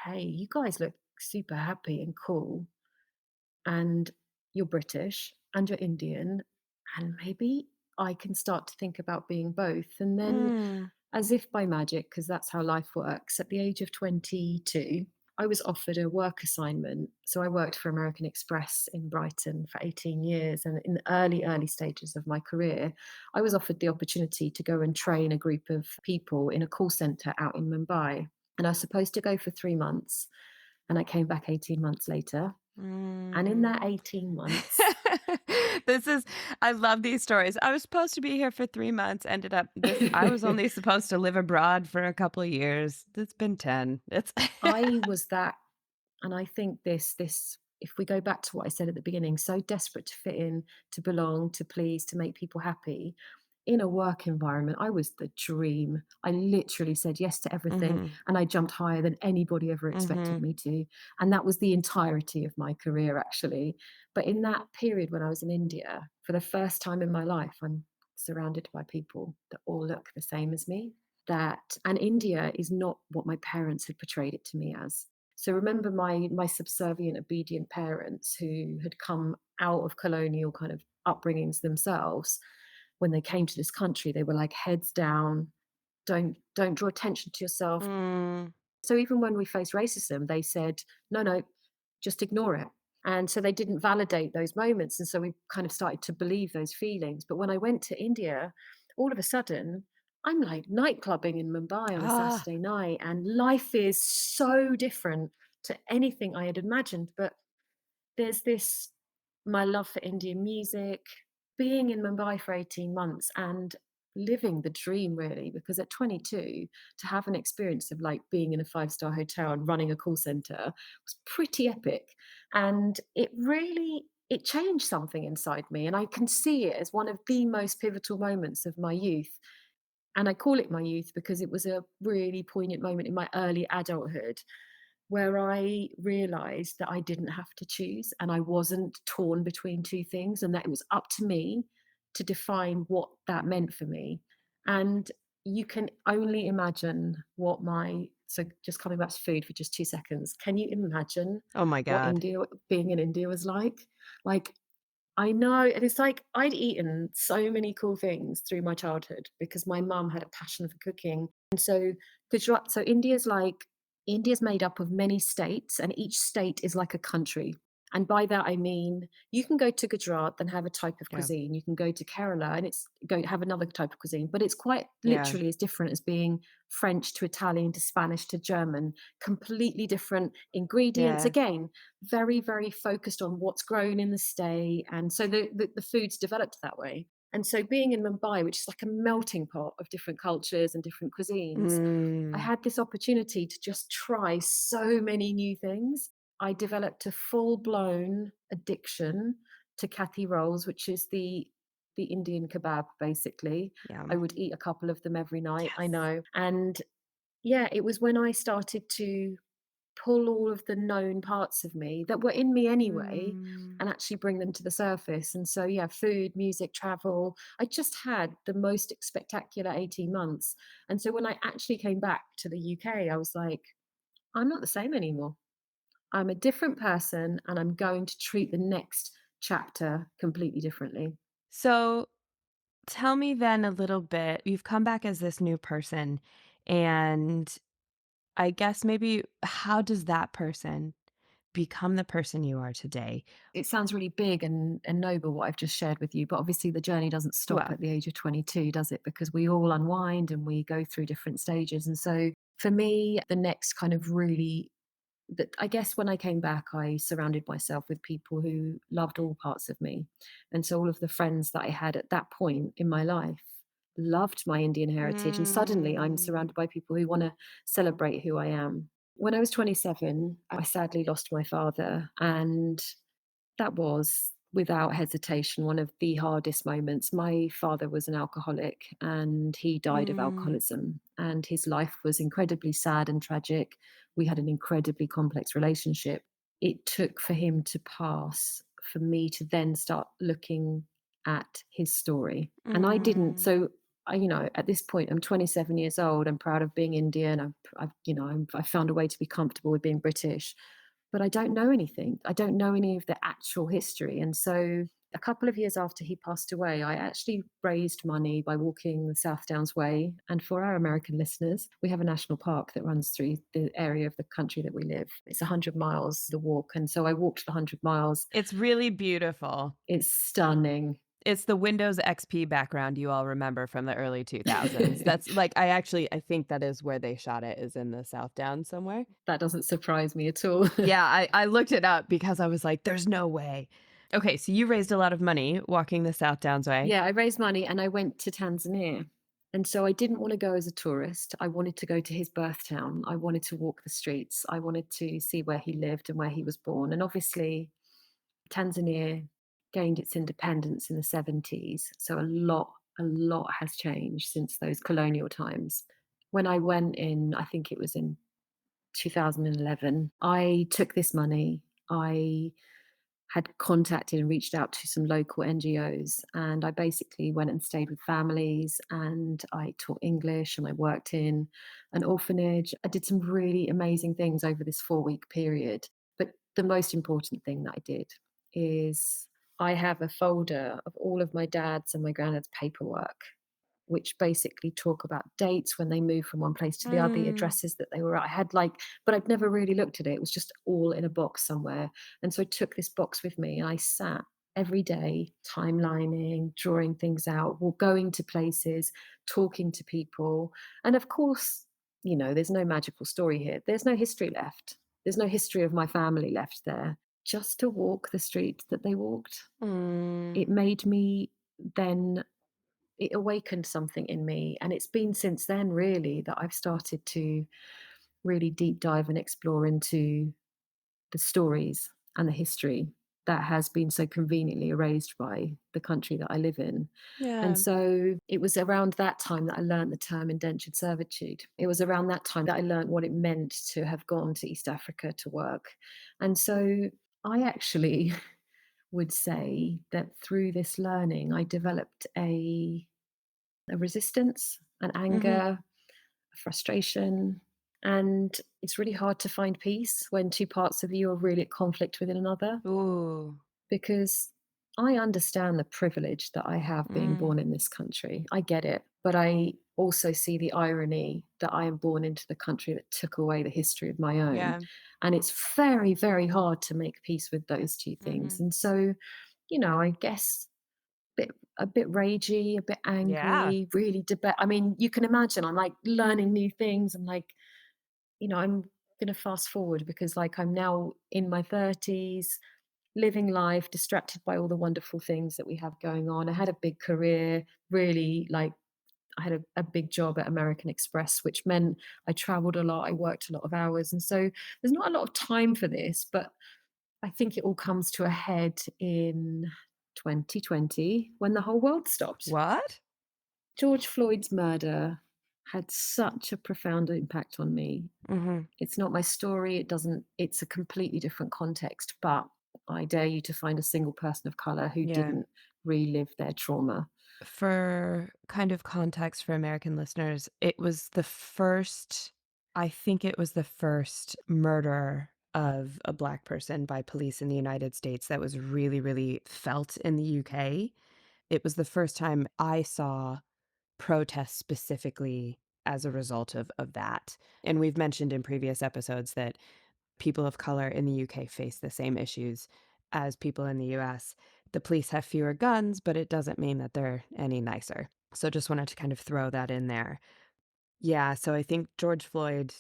hey, you guys look super happy and cool, and you're British and you're Indian, and maybe I can start to think about being both. And then, Mm. as if by magic, because that's how life works, at the age of 22, I was offered a work assignment. So I worked for American Express in Brighton for 18 years. And in the early stages of my career, I was offered the opportunity to go and train a group of people in a call center out in Mumbai. And I was supposed to go for 3 months. And I came back 18 months later. And in Mm. that 18 months, This is I love these stories. I was supposed to be here for 3 months, ended up this I was only supposed to live abroad for a couple of years. It's been 10. It's I was that, and I think this if we go back to what I said at the beginning, so desperate to fit in, to belong, to please, to make people happy. In a work environment, I was the dream. I literally said yes to everything, Mhm. and I jumped higher than anybody ever expected Mhm. me to. And that was the entirety of my career, actually. But in that period when I was in India, for the first time in my life, I'm surrounded by people that all look the same as me. And India is not what my parents had portrayed it to me as. So remember my subservient, obedient parents who had come out of colonial kind of upbringings themselves. When they came to this country, they were like heads down, don't draw attention to yourself. Mm. So even when we faced racism, they said, no, no, just ignore it. And so they didn't validate those moments. And so we kind of started to believe those feelings. But when I went to India, all of a sudden, I'm like night clubbing in Mumbai on a Ah. Saturday night, and life is so different to anything I had imagined. But there's this my love for Indian music, being in Mumbai for 18 months and living the dream really, because at 22 to have an experience of like being in a five-star hotel and running a call center was pretty epic. And it changed something inside me, and I can see it as one of the most pivotal moments of my youth. And I call it my youth because it was a really poignant moment in my early adulthood where I realized that I didn't have to choose and I wasn't torn between two things, and that it was up to me to define what that meant for me. And you can only imagine what my so just coming back to food for just 2 seconds. Can you imagine Oh my what god. India being in India was like? Like I know, and it's like I'd eaten so many cool things through my childhood because my mum had a passion for cooking. And so Gujarat, so India's made up of many states, and each state is like a country. And by that I mean you can go to Gujarat and have a type of Yeah. cuisine. You can go to Kerala and it's go have another type of cuisine, but it's quite Yeah. literally as different as being French to Italian to Spanish to German. Completely different ingredients. Yeah. Again, very, very focused on what's grown in the state. And so the food's developed that way. And so being in Mumbai, which is like a melting pot of different cultures and different cuisines, I Mm. had this opportunity to just try so many new things. I developed a full-blown addiction to kathi rolls, which is the Indian kebab, basically. I Yum. would eat a couple of them every night, I Yes. know. And yeah, it was when I started to pull all of the known parts of me that were in me anyway Mm. and actually bring them to the surface. And so, yeah, food, music, travel. I just had the most spectacular 18 months. And so when I actually came back to the UK, I was like, I'm not the same anymore. I'm a different person and I'm going to treat the next chapter completely differently. So tell me then a little bit. You've come back as this new person, and I guess maybe how does that person become the person you are today? It sounds really big and noble what I've just shared with you, but obviously the journey doesn't stop Well, at the age of 22, does it? Because we all unwind and we go through different stages. And so for me, the next kind of really that I guess when I came back, I surrounded myself with people who loved all parts of me. And so all of the friends that I had at that point in my life loved my Indian heritage. And suddenly I'm mm, surrounded by people who want to celebrate who I am. When I was 27, I sadly lost my father. And that was, without hesitation, one of the hardest moments. My father was an alcoholic and he died of mm, alcoholism, and his life was incredibly sad and tragic. We had an incredibly complex relationship. It took for him to pass for me to then start looking at his story. And I didn't. mm. So, at this point, I'm 27 years old. I'm proud of being Indian. I found a way to be comfortable with being British, but I don't know anything. I don't know any of the actual history. And so a couple of years after he passed away, I actually raised money by walking the South Downs Way. And for our American listeners, we have a national park that runs through the area of the country that we live. It's 100 miles, the walk. And so I walked the 100 miles. It's really beautiful. It's stunning. It's the Windows XP background you all remember from the early 2000s. That's like I think that is where they shot it, is in the South Downs somewhere. That doesn't surprise me at all. Yeah, I looked it up because I was like, "There's no way." Okay, so you raised a lot of money walking the South Downs Way. Yeah, I raised money and I went to Tanzania. And so I didn't want to go as a tourist. I wanted to go to his birth town. I wanted to walk the streets. I wanted to see where he lived and where he was born. And obviously, Tanzania gained its independence in the 70s. So a lot has changed since those colonial times. When I went in, I think it was in 2011, I took this money. I had contacted and reached out to some local NGOs. And I basically went and stayed with families and I taught English and I worked in an orphanage. I did some really amazing things over this 4-week period. But the most important thing that I did is I have a folder of all of my dad's and my granddad's paperwork, which basically talk about dates when they moved from one place to the other, the Mm. addresses that they were at. I had but I'd never really looked at it. It was just all in a box somewhere. And so I took this box with me and I sat every day timelining, drawing things out, or going to places, talking to people. And of course, there's no magical story here. There's no history left. There's no history of my family left there. Just to walk the streets that they walked. Mm. It made me then it awakened something in me. And it's been since then, really, that I've started to really deep dive and explore into the stories and the history that has been so conveniently erased by the country that I live in. And Yeah. so it was around that time that I learned the term indentured servitude. It was around that time that I learned what it meant to have gone to East Africa to work. And so I actually would say that through this learning, I developed a resistance, an Mhm. anger, a frustration. And it's really hard to find peace when two parts of you are really at conflict with another, Ooh. because I understand the privilege that I have being Mm. born in this country. I get it. But I also see the irony that I am born into the country that took away the history of my own. Yeah. And it's very, very hard to make peace with those two things. Mhm. And so, I guess a bit ragey, a bit Yeah. angry, really debate. I mean, you can imagine I'm like learning new things. I'm like, I'm gonna fast forward because I'm now in my 30s, living life, distracted by all the wonderful things that we have going on. I had a big career, really I had a big job at American Express, which meant I traveled a lot, I worked a lot of hours. And so there's not a lot of time for this, but I think it all comes to a head in 2020 when the whole world stopped. What? George Floyd's murder had such a profound impact on me. Mhm. It's not my story. It doesn't, it's a completely different context, but I dare you to find a single person of color who Yeah. didn't relive their trauma. For kind of context for American listeners, it was the first, I think it was the first murder of a Black person by police in the United States that was really, really felt in the UK. It was the first time I saw protests specifically as a result of that. And we've mentioned in previous episodes that people of color in the UK face the same issues as people in the US. The police have fewer guns, but it doesn't mean that they're any nicer. So just wanted to kind of throw that in there. Yeah, so I think George Floyd,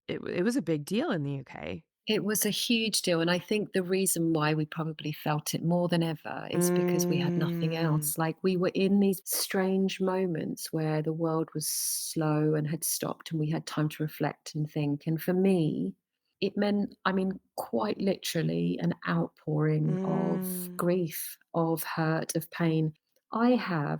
it was a big deal in the UK. It was a huge deal, and I think the reason why we probably felt it more than ever is because we had nothing Mm, else. Like, we were in these strange moments where the world was slow and had stopped, and we had time to reflect and think. And for me, it meant, I mean, quite literally an outpouring of mm, grief, of hurt, of pain. I have,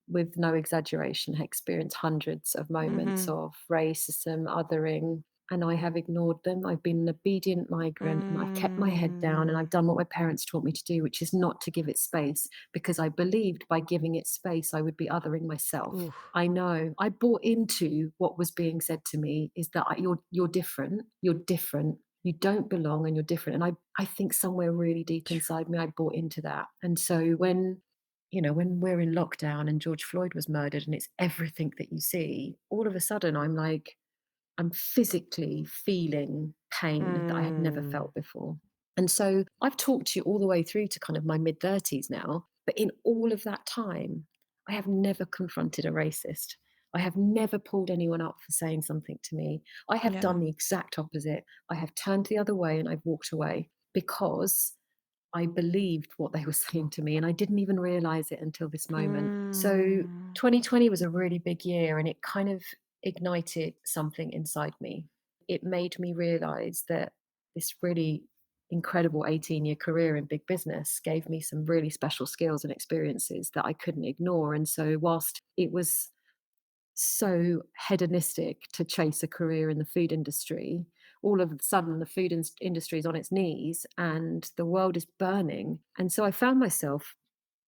with no exaggeration, experienced hundreds of moments mhm, of racism, othering, and I have ignored them. I've been an obedient migrant and I've kept my head down and I've mm. done what my parents taught me to do, which is not to give it space, because I believed by giving it space, I would be othering myself. Oof. I know I bought into what was being said to me, is that you're different. You're different. You don't belong and you're different. And I think somewhere really deep inside me, I bought into that. And so when, when we're in lockdown and George Floyd was murdered and it's everything that you see, all of a sudden I'm like, I'm physically feeling pain that I had never Mm. felt before. And so I've talked to you all the way through to kind of my mid 30s now. But in all of that time, I have never confronted a racist. I have never pulled anyone up for saying something to me. I have Yeah. done the exact opposite. I have turned the other way and I've walked away because I believed what they were saying to me, and I didn't even realize it until this moment. So Mm. 2020 was a really big year, and it kind of ignited something inside me. It made me realize that this really incredible 18-year career in big business gave me some really special skills and experiences that I couldn't ignore. And so, whilst it was so hedonistic to chase a career in the food industry, all of a sudden the industry is on its knees and the world is burning. And so I found myself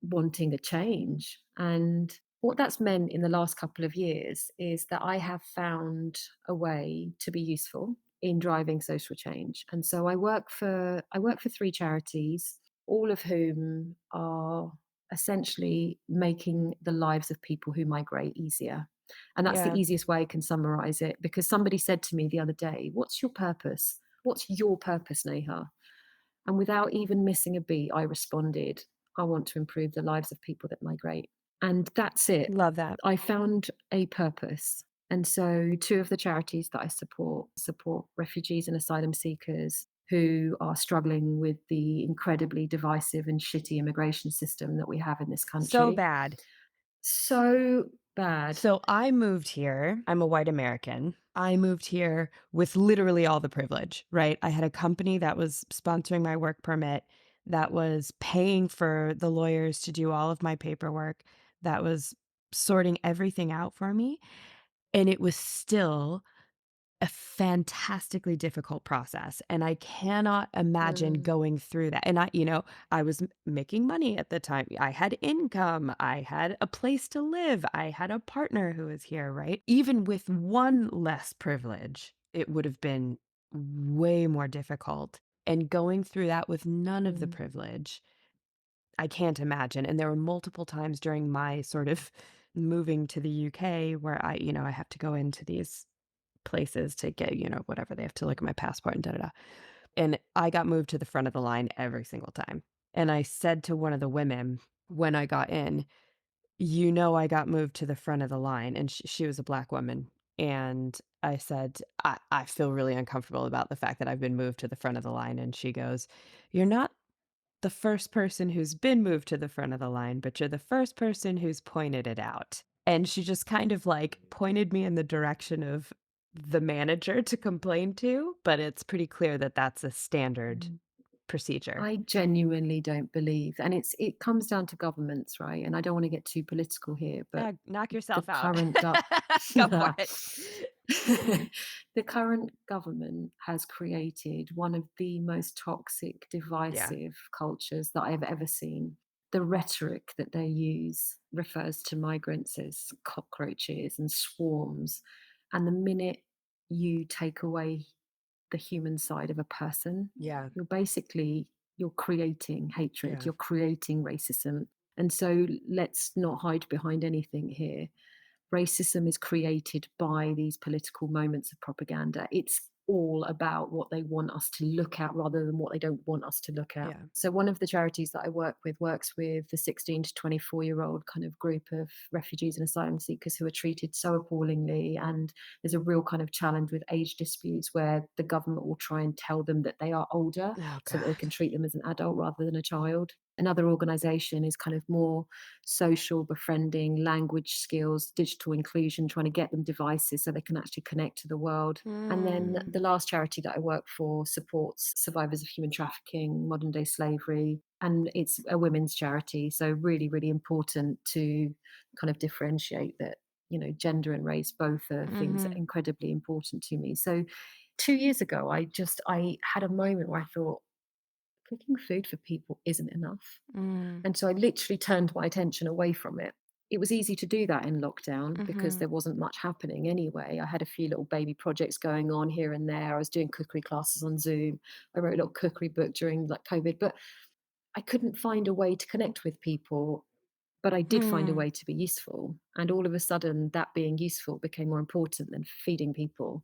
wanting a change. And what that's meant in the last couple of years is that I have found a way to be useful in driving social change. And so I work for three charities, all of whom are essentially making the lives of people who migrate easier. And that's the Yeah. easiest way I can summarize it, because somebody said to me the other day, "What's your purpose? What's your purpose, Neha?" And without even missing a beat, I responded, "I want to improve the lives of people that migrate." And that's it. Love that. I found a purpose. And so two of the charities that I support refugees and asylum seekers who are struggling with the incredibly divisive and shitty immigration system that we have in this So country. bad. So bad. So I moved here. I'm a white American. I moved here with literally all the privilege, right? I had a company that was sponsoring my work permit, that was paying for the lawyers to do all of my paperwork, that was sorting everything out for me. And it was still a fantastically difficult process, and I cannot imagine Mm, going through that, and I was making money at the time. I had income, I had a place to live, I had a partner who was here, right? Even with one less privilege, it would have been way more difficult, and going through that with none of the mm, privilege, I can't imagine. And there were multiple times during my sort of moving to the UK where I have to go into these places to get, whatever they have to look at my passport and da da da. And I got moved to the front of the line every single time. And I said to one of the women when I got in, I got moved to the front of the line. And she was a Black woman. And I said, I feel really uncomfortable about the fact that I've been moved to the front of the line. And she goes, "You're not the first person who's been moved to the front of the line, but you're the first person who's pointed it out." And she just kind of like pointed me in the direction of the manager to complain to, but it's pretty clear that that's a standard mm. procedure. I genuinely don't believe, and it comes down to governments, right? And I don't want to get too political here, but Yeah, knock the yourself out. current Go for it. the current government has created one of the most toxic, Yeah. divisive cultures that I've ever seen. The rhetoric that they use refers to migrants as cockroaches and swarms. And the minute you take away the human side of a person, Yeah. you're creating hatred, Yeah. you're creating racism. And so let's not hide behind anything here. Racism is created by these political moments of propaganda. It's all about what they want us to look at rather than what they don't want us to look at. Yeah. So, one of the charities that I work with works with the 16 to 24-year-old kind of group of refugees and asylum seekers who are treated so appallingly. And there's a real kind of challenge with age disputes where the government will try and tell them that they are older Oh so that they God. can treat them as an adult rather than a child. Another organization is kind of more social, befriending, language skills, digital inclusion, trying to get them devices so they can actually connect to the world. And then Mm. the last charity that I work for supports survivors of human trafficking, modern day slavery, and it's a women's charity. So, really, really important to kind of differentiate that, gender and race both are things that Mm-hmm. are incredibly important to me. So, 2 years ago, I had a moment where I thought, cooking food for people isn't enough. Mm. And so I literally turned my attention away from it. It was easy to do that in lockdown because Mm-hmm. there wasn't much happening anyway. I had a few little baby projects going on here and there. I was doing cookery classes on Zoom. I wrote a little cookery book during like COVID, but I couldn't find a way to connect with people. But I did find a Hmm. way to be useful. And all of a sudden, that being useful became more important than feeding people.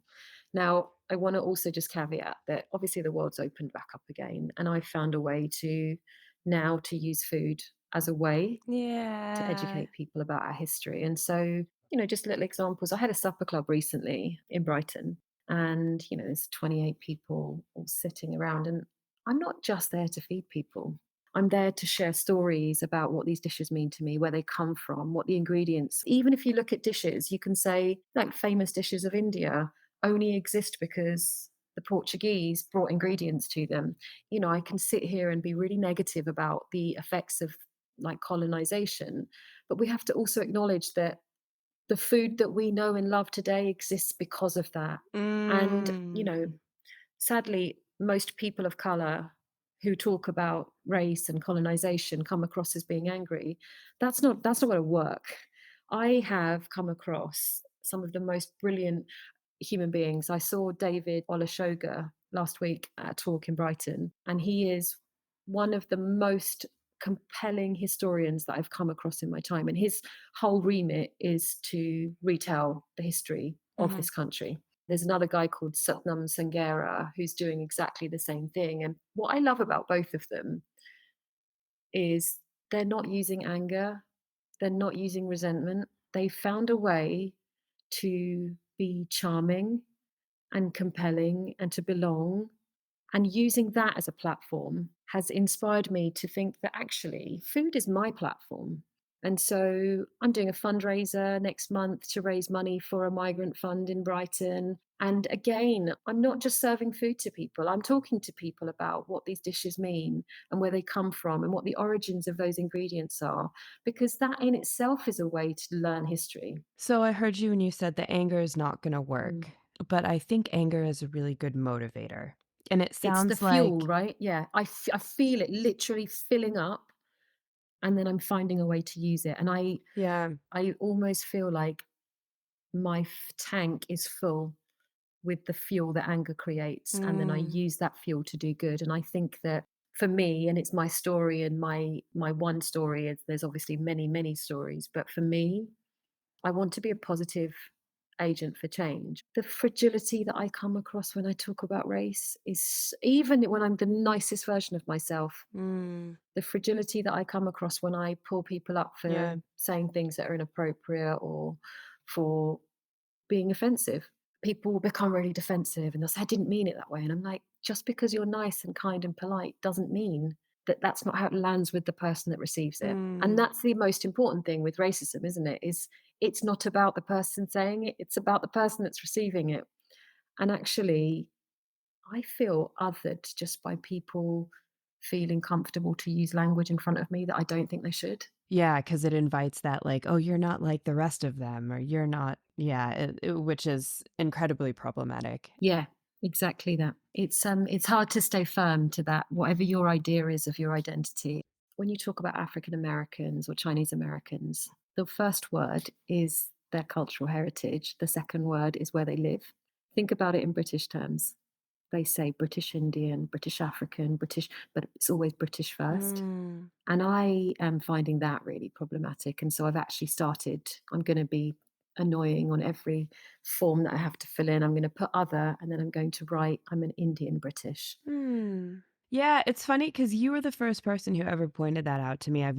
Now, I want to also just caveat that obviously the world's opened back up again. And I found a way to now to use food as a way to Yeah. educate people about our history. And so, just little examples. I had a supper club recently in Brighton, and, there's 28 people all sitting around. And I'm not just there to feed people. I'm there to share stories about what these dishes mean to me, where they come from, what the ingredients. Even if you look at dishes, you can say, like famous dishes of India only exist because the Portuguese brought ingredients to them. I can sit here and be really negative about the effects of like colonization, but we have to also acknowledge that the food that we know and love today exists because of that. And, Mm. sadly, most people of color who talk about race and colonization come across as being angry. That's not going to work. I have come across some of the most brilliant human beings. I saw David Olashoga last week at a talk in Brighton, and he is one of the most compelling historians that I've come across in my time. And his whole remit is to retell the history of Mm-hmm. this country. There's another guy called Satnam Sangera who's doing exactly the same thing. And what I love about both of them is they're not using anger, they're not using resentment. They found a way to be charming and compelling and to belong. And using that as a platform has inspired me to think that actually food is my platform. And so I'm doing a fundraiser next month to raise money for a migrant fund in Brighton. And again, I'm not just serving food to people, I'm talking to people about what these dishes mean and where they come from and what the origins of those ingredients are, because that in itself is a way to learn history. So I heard you when you said that anger is not going to Mm. work, but I think anger is a really good motivator. And it It's the sounds fuel, like, right? Yeah. I feel it literally filling up, and then I'm finding a way to use it. And yeah. I almost feel like my tank is full with the fuel that anger creates, and then I Mm. use that fuel to do good. And I think that for me, and it's my story and my one story, there's obviously many stories, but for me, I want to be a positive agent for change. The fragility that I come across when I talk about race is, even when I'm the nicest version of myself, Mm. the fragility that I come across when I pull people up Yeah. for saying things that are inappropriate or for being offensive. People will become really defensive and they'll say, I didn't mean it that way. And I'm like, just because you're nice and kind and polite doesn't mean that that's not how it lands with the person that receives it. And Mm. that's the most important thing with racism, isn't it? Is it's not about the person saying it, it's about the person that's receiving it. And actually, I feel othered just by people feeling comfortable to use language in front of me that I don't think they should. Yeah, because it invites that, like, "Oh, you're not like the rest of them," or "You're not" yeah, which is incredibly problematic. Yeah, exactly that. It's hard to stay firm to that, whatever your idea is of your identity. When you talk about African Americans or Chinese Americans, the first word is their cultural heritage. The second word is where they live. Think about it in British terms. They say British Indian, British African, British, but it's always British first. Mm. And I am finding that really problematic. And so I've actually started, I'm going to be annoying on every form that I have to fill in. I'm going to put other, and then I'm going to write, I'm an Indian British. Hmm. Yeah, it's funny because you were the first person who ever pointed that out to me. I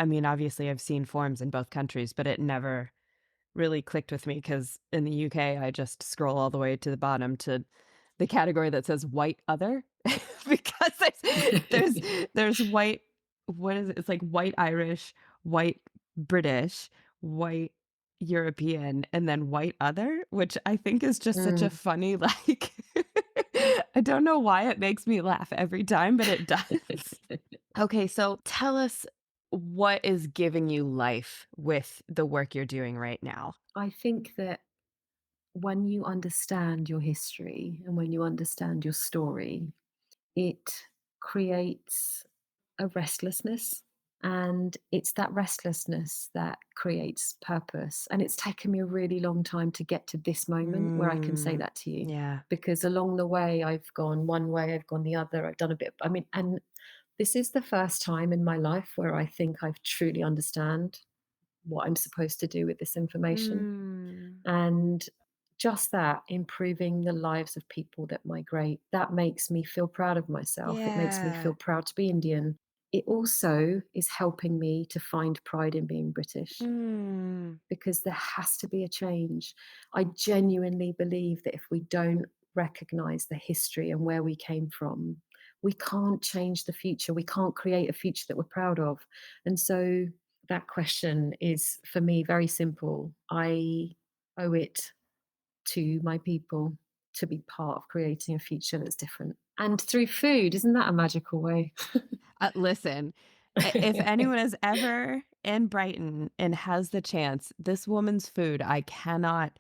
mean, obviously, I've seen forms in both countries, but it never really clicked with me because in the UK, I just scroll all the way to the bottom to the category that says white other because there's there's white what is it? It's like white Irish, white British, white European, and then white other, which I think is just such a Mm. funny like I don't know why it makes me laugh every time, but it does. Okay, so tell us what is giving you life with the work you're doing right now? I think that when you understand your history and when you understand your story, it creates a restlessness. And it's that restlessness that creates purpose. And it's taken me a really long time to get to this moment where I can say Mm, that to you. yeah. Because along the way, I've gone one way, I've gone the other, I've done a bit. I mean, and this is the first time in my life where I think I've truly understand what I'm supposed to do with this information. Mm, And just that, improving the lives of people that migrate, that makes me feel proud of myself. It makes me yeah. feel proud to be Indian. It also is helping me to find pride in being British Mm, because there has to be a change. I genuinely believe that if we don't recognize the history and where we came from, we can't change the future. We can't create a future that we're proud of. And so that question is for me very simple. I owe it to my people to be part of creating a future that's different. And through food, isn't that a magical way? listen, if anyone is ever in Brighton and has the chance, this woman's food, I cannot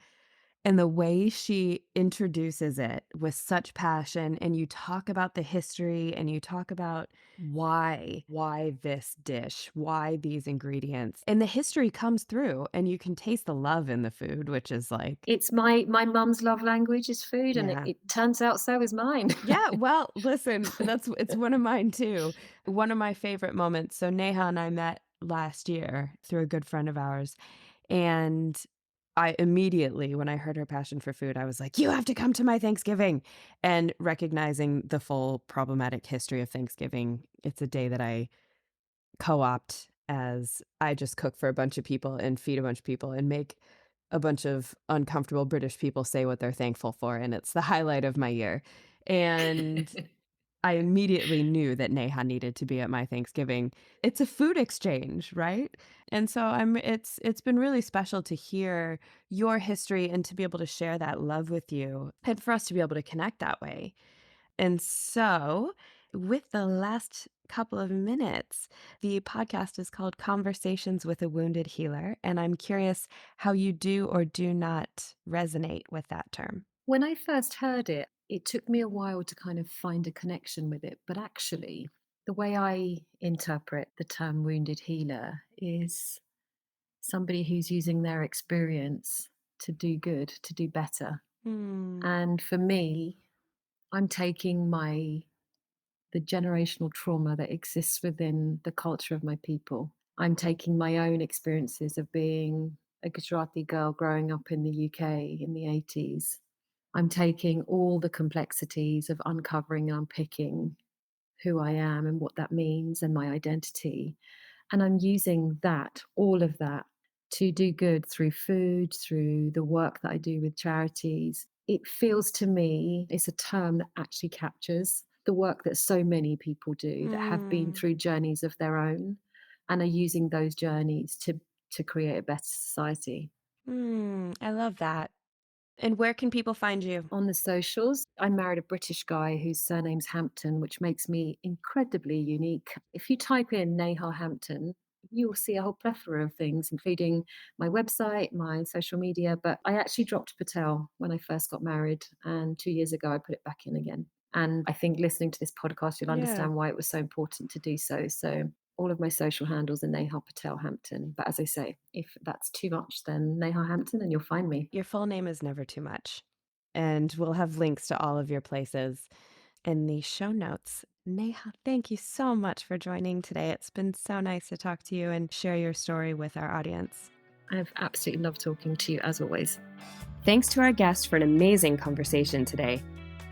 and the way she introduces it with such passion, and you talk about the history and you talk about why this dish, why these ingredients, and the history comes through, and you can taste the love in the food, which is like, It's my mum's love language is food, and yeah. it turns out so is mine. Yeah, well, listen, it's one of mine too. One of my favorite moments. So Neha and I met last year through a good friend of ours, and I immediately, when I heard her passion for food, I was like, "You have to come to my Thanksgiving." And recognizing the full problematic history of Thanksgiving, it's a day that I co-opt as I just cook for a bunch of people and feed a bunch of people and make a bunch of uncomfortable British people say what they're thankful for, and it's the highlight of my year. And I immediately knew that Neha needed to be at my Thanksgiving. It's a food exchange, right? And so it's been really special to hear your history and to be able to share that love with you and for us to be able to connect that way. And so, with the last couple of minutes, the podcast is called Conversations with a Wounded Healer, and I'm curious how you do or do not resonate with that term. When I first heard it, it took me a while to kind of find a connection with it. But actually, the way I interpret the term wounded healer is somebody who's using their experience to do good, to do better. Hmm. And for me, I'm taking the generational trauma that exists within the culture of my people. I'm taking my own experiences of being a Gujarati girl growing up in the UK in the 80s. I'm taking all the complexities of uncovering and unpicking who I am and what that means and my identity. And I'm using that, all of that, to do good through food, through the work that I do with charities. It feels to me, it's a term that actually captures the work that so many people do that have been Mm, through journeys of their own and are using those journeys to create a better society. I love that. And where can people find you? On the socials, I married a British guy whose surname's Hampton, which makes me incredibly unique. If you type in Neha Hampton, you will see a whole plethora of things, including my website, my social media. But I actually dropped Patel when I first got married. And 2 years ago, I put it back in again. And I think listening to this podcast, you'll Yeah. understand why it was so important to do so. So all of my social handles are Neha Patel Hampton. But as I say, if that's too much, then Neha Hampton and you'll find me. Your full name is never too much. And we'll have links to all of your places in the show notes. Neha, thank you so much for joining today. It's been so nice to talk to you and share your story with our audience. I've absolutely loved talking to you as always. Thanks to our guest for an amazing conversation today.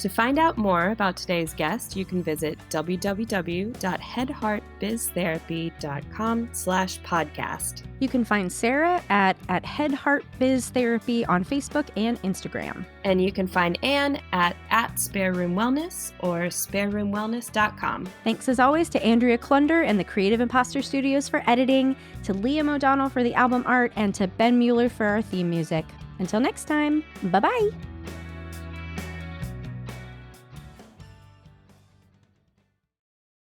To find out more about today's guest, you can visit www.headheartbiztherapy.com/podcast. You can find Sarah at Head Heart Biz Therapy on Facebook and Instagram. And you can find Anne at Spare Room Wellness or spareroomwellness.com. Thanks as always to Andrea Klunder and the Creative Imposter Studios for editing, to Liam O'Donnell for the album art, and to Ben Mueller for our theme music. Until next time, bye-bye!